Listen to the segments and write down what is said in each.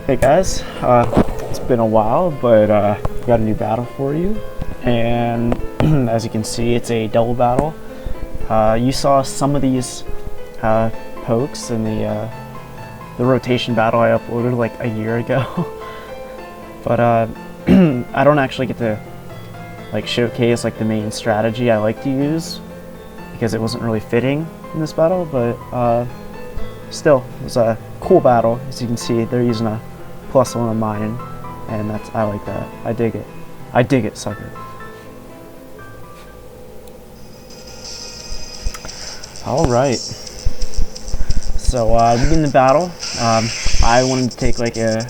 Hey guys, it's been a while, but got a new battle for you, and as you can see, it's a double battle. You saw some of these pokes in the rotation battle I uploaded like a year ago, but I don't actually get to like showcase like the main strategy I like to use because it wasn't really fitting in this battle, but still, it was a cool battle. As you can see, they're using a +1 on Minun, and I like that. I dig it. I dig it, sucker. Alright. So, to begin the battle, I wanted to take like a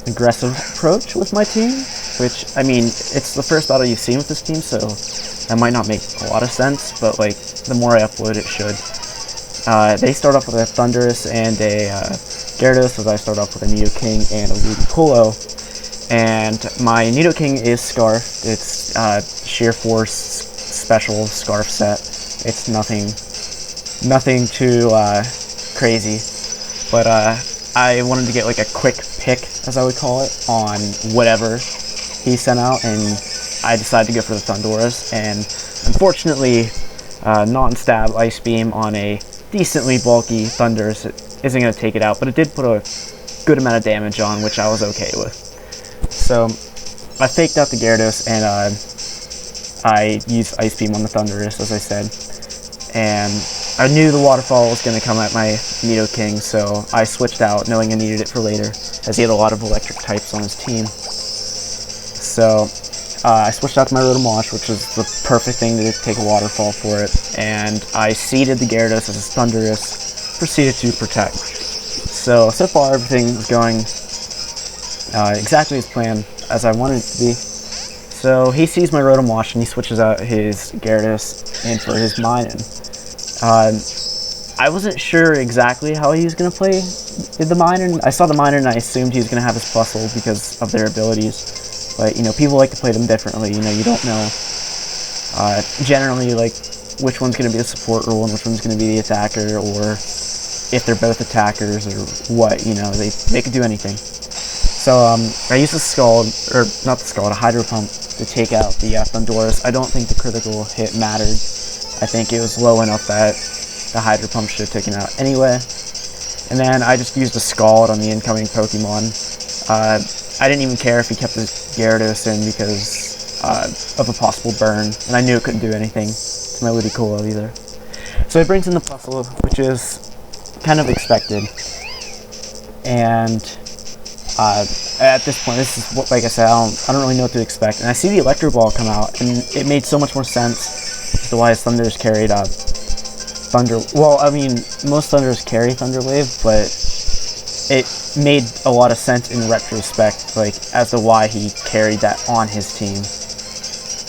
aggressive approach with my team, which, I mean, it's the first battle you've seen with this team, so that might not make a lot of sense, but like, the more I upload, it should. They start off with a Thundurus and a Gyarados, as I start off with a Nidoking and a Ludicolo. And my Nidoking is Scarf. It's Sheer Force special Scarf set. It's nothing too crazy. But I wanted to get like a quick pick, as I would call it, on whatever he sent out, and I decided to go for the Thundurus. And unfortunately, non-stab Ice Beam on a decently bulky Thundurus isn't going to take it out, but it did put a good amount of damage on, which I was okay with. So I faked out the Gyarados, and I used Ice Beam on the Thundurus, as I said. And I knew the waterfall was going to come at my Nidoking, so I switched out, knowing I needed it for later, as he had a lot of electric types on his team. So I switched out to my Rotom-W, which was the perfect thing to take a waterfall for it, and I seeded the Gyarados as his Thundurus, proceeded to protect. So far everything is going exactly as planned, as I wanted it to be. So he sees my Rotom-W and he switches out his Gyarados in for his Minun. I wasn't sure exactly how he was going to play the Minun. I saw the Minun and I assumed he was going to have his Plusle because of their abilities. But, you know, people like to play them differently. You know, you don't know generally, like, which one's going to be the support role and which one's going to be the attacker, or if they're both attackers or what, you know, they could do anything. So, I used the Scald, or not the Scald, a Hydro Pump to take out the Thundurus. I don't think the critical hit mattered. I think it was low enough that the Hydro Pump should have taken out anyway. And then I just used the Scald on the incoming Pokemon. I didn't even care if he kept his Gyarados in because of a possible burn, and I knew it couldn't do anything to my Ludicolo either. So it brings in the Plusle, which is kind of expected. And at this point, this is what, like I said, I don't really know what to expect. And I see the Electro Ball come out, and it made so much more sense as to why his Thundurus carried Thunder. Well, I mean, most Thundurus carry Thunder Wave, but it made a lot of sense in retrospect, like, as to why he carried that on his team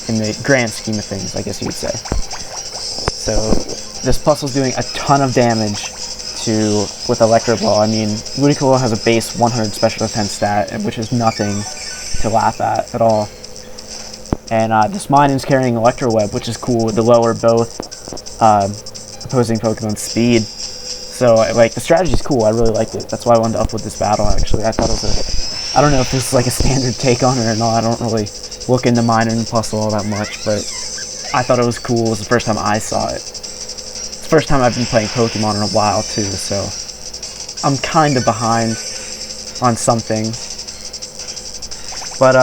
in the grand scheme of things, I guess you would say. So this Plusle's doing a ton of damage with Electro Ball. I mean, Ludicolo has a base 100 special defense stat, which is nothing to laugh at all. And this Minun's carrying Electro Web, which is cool to lower both opposing Pokemon's speed. So, like, the strategy's cool. I really liked it. That's why I wanted to upload this battle, actually. I thought it was I don't know if this is like a standard take on it or not. I don't really look into Minun and Plusle all that much, but I thought it was cool. It was the first time I saw it. It's the first time I've been playing Pokemon in a while, too, so I'm kind of behind on some things. But,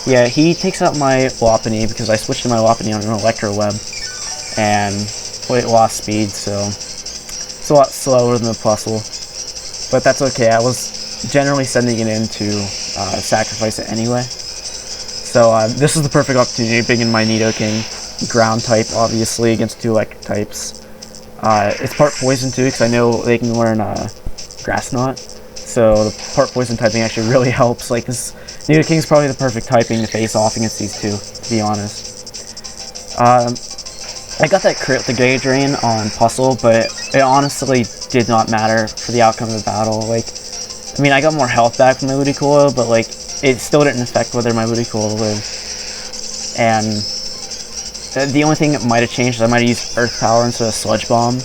yeah, he takes out my Lopunny because I switched to my Lopunny on an Electro Web, and it lost speed, so it's a lot slower than the Plusle. But that's okay. I was generally sending it in to sacrifice it anyway. So this is the perfect opportunity to bring in my Nidoking, ground type, obviously, against 2 electric types. It's part poison too, because I know they can learn Grass Knot. So the part poison typing actually really helps. Like, this Nidoking's probably the perfect typing to face off against these two, to be honest. I got that crit with the Gauge Drain on Plusle, but it honestly did not matter for the outcome of the battle. Like, I mean, I got more health back from my Ludicolo, but like, it still didn't affect whether my Ludicolo lived. And the only thing that might have changed is I might have used Earth Power instead of Sludge Bomb,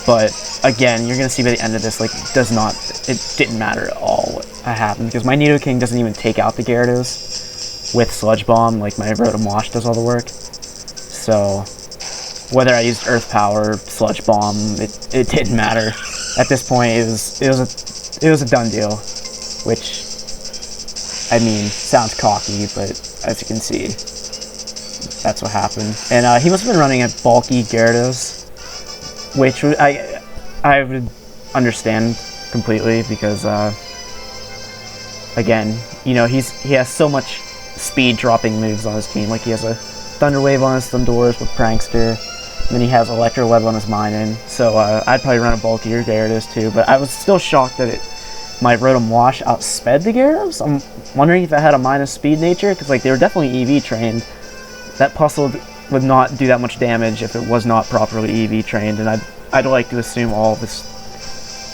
but again, you're gonna see by the end of this, like, it didn't matter at all what happened, because my Nidoking doesn't even take out the Gyarados with Sludge Bomb, like my Rotom-W does all the work. So, whether I used Earth Power, Sludge Bomb, it didn't matter. At this point, it was a done deal, which, I mean, sounds cocky, but as you can see, that's what happened. And he must have been running a bulky Gyarados, which I would understand completely, because again, you know, he has so much speed dropping moves on his team. Like, he has a Thunder Wave on his Thundurus with Prankster, and then he has Electro Web on his Minun. So I'd probably run a bulkier Gyarados too, but I was still shocked that my Rotom-W outsped the Gyarados. I'm wondering if it had a minus speed nature, because like they were definitely EV trained. That Plusle would not do that much damage if it was not properly EV trained, and I'd like to assume all of his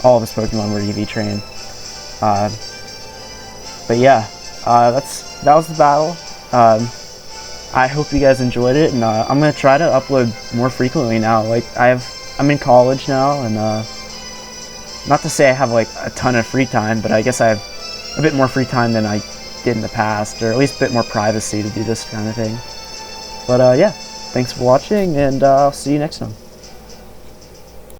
Pokemon were EV trained. But yeah, that was the battle. I hope you guys enjoyed it, and I'm gonna try to upload more frequently now. Like, I'm in college now, and not to say I have like a ton of free time, but I guess I have a bit more free time than I did in the past, or at least a bit more privacy to do this kind of thing. But yeah, thanks for watching, and I'll see you next time.